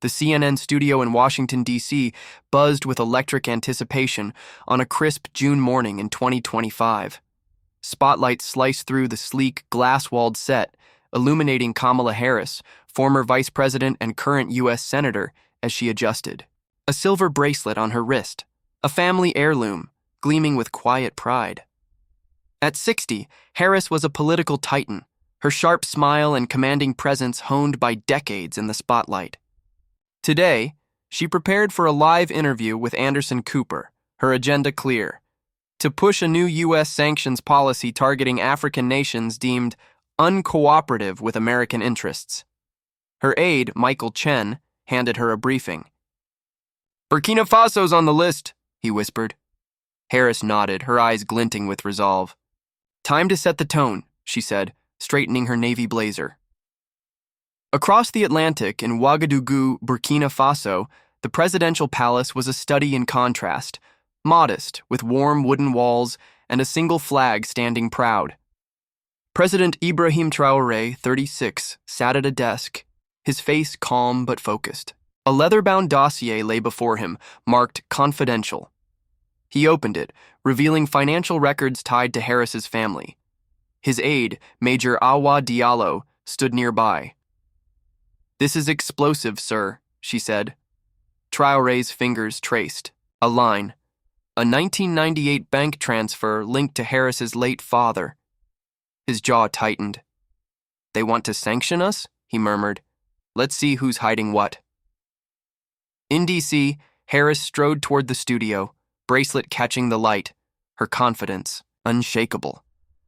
The CNN studio in Washington, D.C. buzzed with electric anticipation on a crisp June morning in 2025. Spotlight sliced through the sleek, glass-walled set, illuminating Kamala Harris, former vice president and current U.S. senator, as she adjusted. A silver bracelet on her wrist, a family heirloom, gleaming with quiet pride. At 60, Harris was a political titan, her sharp smile and commanding presence honed by decades in the spotlight. Today, she prepared for a live interview with Anderson Cooper, her agenda clear: to push a new U.S. sanctions policy targeting African nations deemed uncooperative with American interests. Her aide, Michael Chen, handed her a briefing. "Burkina Faso's on the list," he whispered. Harris nodded, her eyes glinting with resolve. "Time to set the tone," she said, straightening her navy blazer. Across the Atlantic in Ouagadougou, Burkina Faso, the presidential palace was a study in contrast, modest, with warm wooden walls and a single flag standing proud. President IBRAHIM Traoré, 36, sat at a desk, his face calm but focused. A leather-bound dossier lay before him, marked "Confidential." He opened it, revealing financial records tied to Harris's family. His aide, Major Awa Diallo, stood nearby. "This is explosive, sir," she said. Traoré's fingers traced a line, a 1998 bank transfer linked to Harris's late father. His jaw tightened. "They want to sanction us?" he murmured. "Let's see who's hiding what." In D.C., Harris strode toward the studio, bracelet catching the light, her confidence unshakable.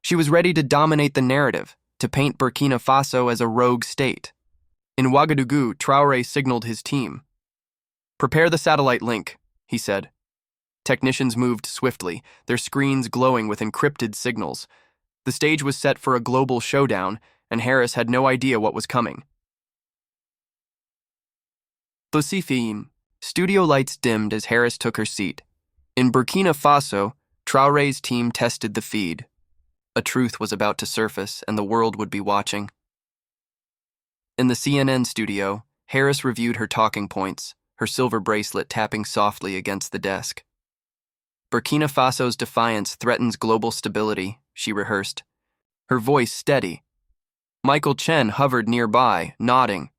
She was ready to dominate the narrative, to paint Burkina Faso as a rogue state. In Ouagadougou, Traoré signaled his team. "Prepare the satellite link," he said. Technicians moved swiftly, their screens glowing with encrypted signals. The stage was set for a global showdown, and Harris had no idea what was coming. Thosifim. Studio lights dimmed as Harris took her seat. In Burkina Faso, Traoré's team tested the feed. A truth was about to surface, and the world would be watching. In the CNN studio, Harris reviewed her talking points, her silver bracelet tapping softly against the desk. "Burkina Faso's defiance threatens global stability," she rehearsed, her voice steady. Michael Chen hovered nearby, nodding.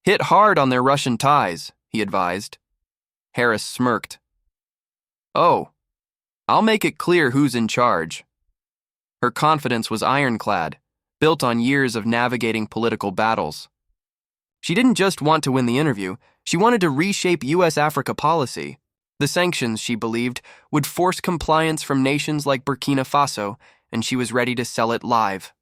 "Hit hard on their Russian ties," he advised. Harris smirked. "Oh, I'll make it clear who's in charge." Her confidence was ironclad, built on years of navigating political battles. She didn't just want to win the interview, she wanted to reshape U.S.-Africa policy. The sanctions, she believed, would force compliance from nations like Burkina Faso, and she was ready to sell it live.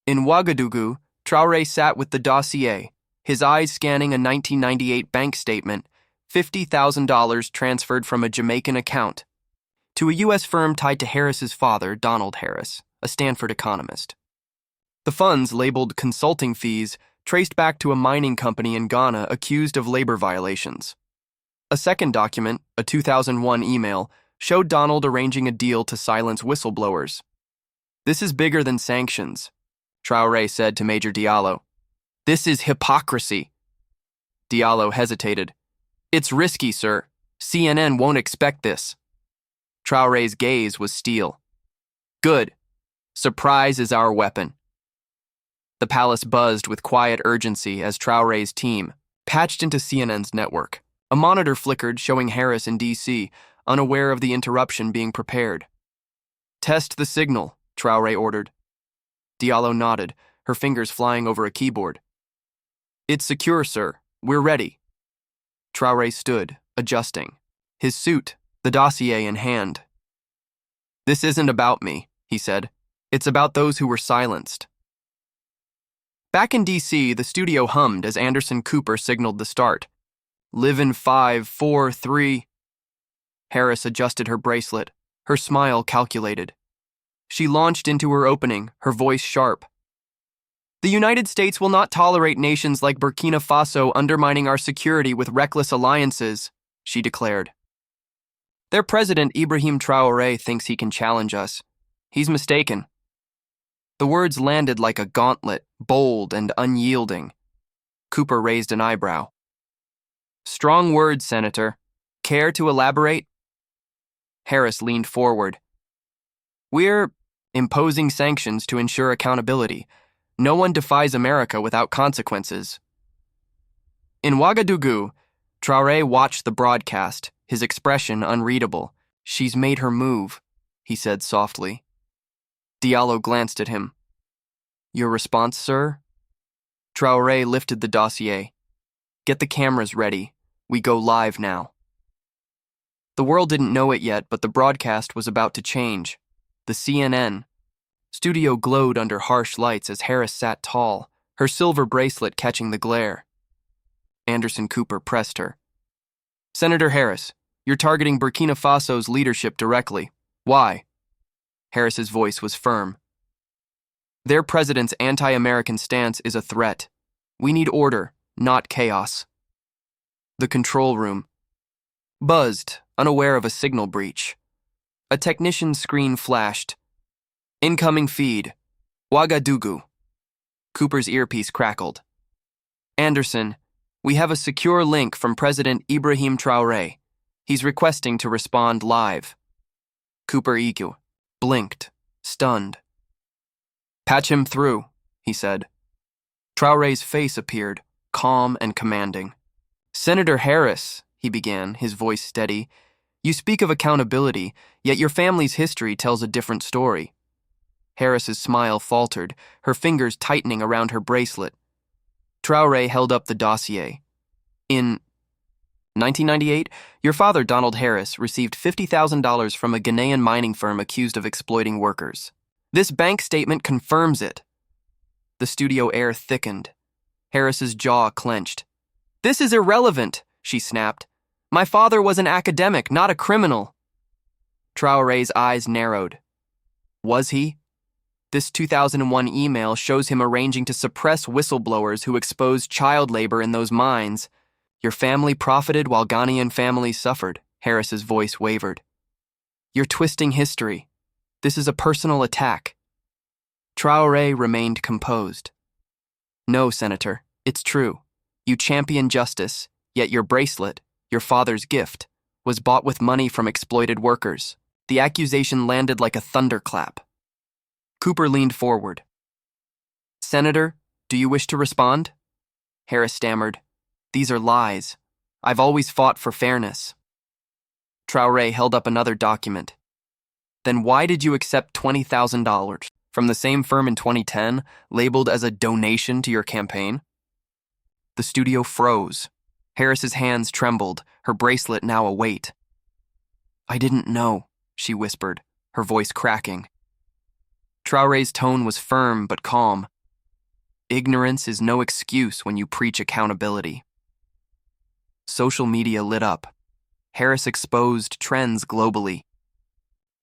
In Ouagadougou, Traoré sat with the dossier, his eyes scanning a 1998 bank statement, $50,000 transferred from a Jamaican account to a U.S. firm tied to Harris's father, Donald Harris, a Stanford economist. The funds, labeled consulting fees, traced back to a mining company in Ghana accused of labor violations. A second document, a 2001 email, showed Donald arranging a deal to silence whistleblowers. "This is bigger than sanctions," Traoré said to Major Diallo. "This is hypocrisy." Diallo hesitated. "It's risky, sir. CNN won't expect this." Traoré's gaze was steel. "Good. Surprise is our weapon." The palace buzzed with quiet urgency as Traoré's team patched into CNN's network. A monitor flickered, showing Harris in D.C., unaware of the interruption being prepared. "Test the signal," Traoré ordered. Diallo nodded, her fingers flying over a keyboard. "It's secure, sir. We're ready." Traoré stood, adjusting, his suit, the dossier in hand. "This isn't about me," he said. "It's about those who were silenced." Back in D.C., the studio hummed as Anderson Cooper signaled the start. "Live in 5, 4, 3. Harris adjusted her bracelet, her smile calculated. She launched into her opening, her voice sharp. "The United States will not tolerate nations like Burkina Faso undermining our security with reckless alliances," she declared. "Their president, Ibrahim Traoré, thinks he can challenge us. He's mistaken." The words landed like a gauntlet, bold and unyielding. Cooper raised an eyebrow. Strong words, Senator. Care to elaborate? Harris leaned forward. We're imposing sanctions to ensure accountability. No one defies America without consequences. In Ouagadougou, Traoré watched the broadcast, his expression unreadable. She's made her move, he said softly. Diallo glanced at him. Your response, sir? Traoré lifted the dossier. Get the cameras ready. We go live now. The world didn't know it yet, but the broadcast was about to change. The CNN studio glowed under harsh lights as Harris sat tall, her silver bracelet catching the glare. Anderson Cooper pressed her. Senator Harris, you're targeting Burkina Faso's leadership directly. Why? Harris's voice was firm. Their president's anti-American stance is a threat. We need order, not chaos. The control room buzzed, unaware of a signal breach. A technician's screen flashed. Incoming feed. Ouagadougou. Cooper's earpiece crackled. Anderson, we have a secure link from President IBRAHIM Traoré. He's requesting to respond live. Cooper EQ blinked, stunned. Patch him through, he said. Traoré's face appeared, calm and commanding. Senator Harris, he began, his voice steady, you speak of accountability, yet your family's history tells a different story. Harris's smile faltered, her fingers tightening around her bracelet. Traoré held up the dossier. In 1998, your father, Donald Harris, received $50,000 from a Ghanaian mining firm accused of exploiting workers. This bank statement confirms it. The studio air thickened. Harris's jaw clenched. This is irrelevant, she snapped. My father was an academic, not a criminal. Traoré's eyes narrowed. Was he? This 2001 email shows him arranging to suppress whistleblowers who exposed child labor in those mines. Your family profited while Ghanaian families suffered, Harris's voice wavered. You're twisting history. This is a personal attack. Traoré remained composed. No, Senator, it's true. You champion justice, yet your bracelet, your father's gift, was bought with money from exploited workers. The accusation landed like a thunderclap. Cooper leaned forward. Senator, do you wish to respond? Harris stammered. These are lies. I've always fought for fairness. Traoré held up another document. Then why did you accept $20,000 from the same firm in 2010, labeled as a donation to your campaign? The studio froze. Harris's hands trembled, her bracelet now a weight. I didn't know, she whispered, her voice cracking. Traoré's tone was firm but calm. Ignorance is no excuse when you preach accountability. Social media lit up. Harris exposed trends globally.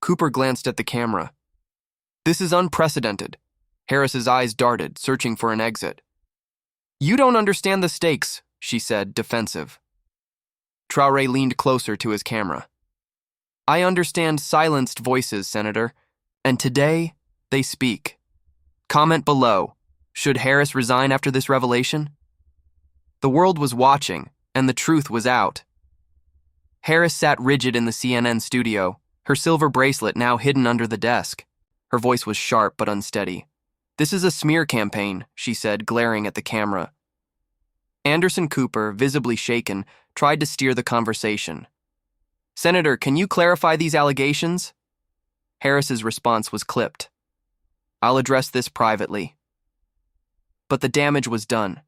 Cooper glanced at the camera. This is unprecedented. Harris's eyes darted, searching for an exit. You don't understand the stakes, she said, defensive. Traoré leaned closer to his camera. I understand silenced voices, Senator, and today they speak. Comment below. Should Harris resign after this revelation? The world was watching, and the truth was out. Harris sat rigid in the CNN studio, her silver bracelet now hidden under the desk. Her voice was sharp but unsteady. This is a smear campaign, she said, glaring at the camera. Anderson Cooper, visibly shaken, tried to steer the conversation. Senator, can you clarify these allegations? Harris's response was clipped. I'll address this privately. But the damage was done.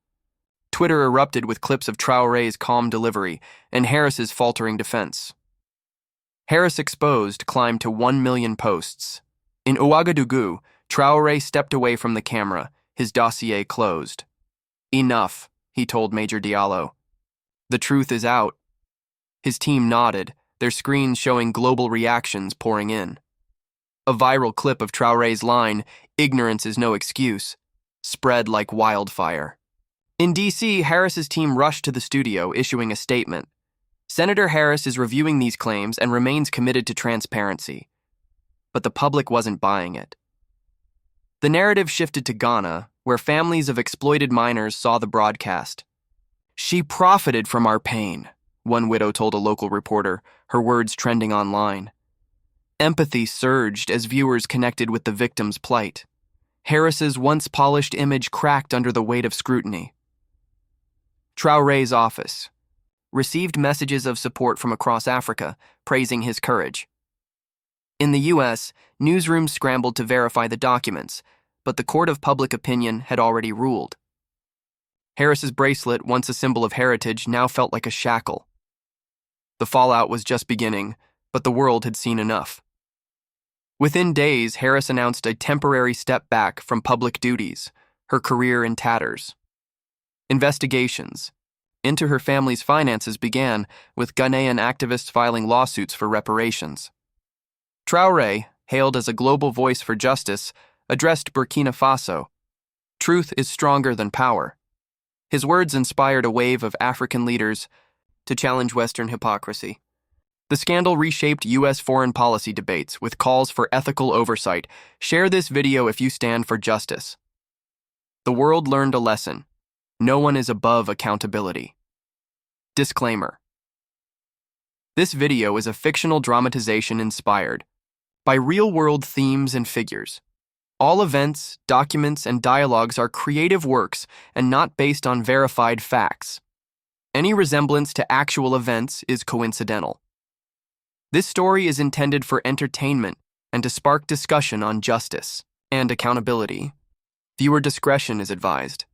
Twitter erupted with clips of Traoré's calm delivery and Harris's faltering defense. Harris Exposed climbed to 1 million posts. In Ouagadougou, Traoré stepped away from the camera, his dossier closed. Enough, he told Major Diallo. The truth is out. His team nodded, their screens showing global reactions pouring in. A viral clip of Traoré's line, "Ignorance is no excuse," spread like wildfire. In D.C., Harris's team rushed to the studio, issuing a statement. Senator Harris is reviewing these claims and remains committed to transparency. But the public wasn't buying it. The narrative shifted to Ghana, where families of exploited miners saw the broadcast. She profited from our pain, one widow told a local reporter, her words trending online. Empathy surged as viewers connected with the victim's plight. Harris's once polished image cracked under the weight of scrutiny. Traore's office received messages of support from across Africa, praising his courage. In the U.S., newsrooms scrambled to verify the documents, but the court of public opinion had already ruled. Harris's bracelet, once a symbol of heritage, now felt like a shackle. The fallout was just beginning, but the world had seen enough. Within days, Harris announced a temporary step back from public duties, her career in tatters. Investigations into her family's finances began, with Ghanaian activists filing lawsuits for reparations. Traore, hailed as a global voice for justice, addressed Burkina Faso. Truth is stronger than power. His words inspired a wave of African leaders to challenge Western hypocrisy. The scandal reshaped U.S. foreign policy debates with calls for ethical oversight. Share this video if you stand for justice. The world learned a lesson. No one is above accountability. Disclaimer. This video is a fictional dramatization inspired by real-world themes and figures. All events, documents, and dialogues are creative works and not based on verified facts. Any resemblance to actual events is coincidental. This story is intended for entertainment and to spark discussion on justice and accountability. Viewer discretion is advised.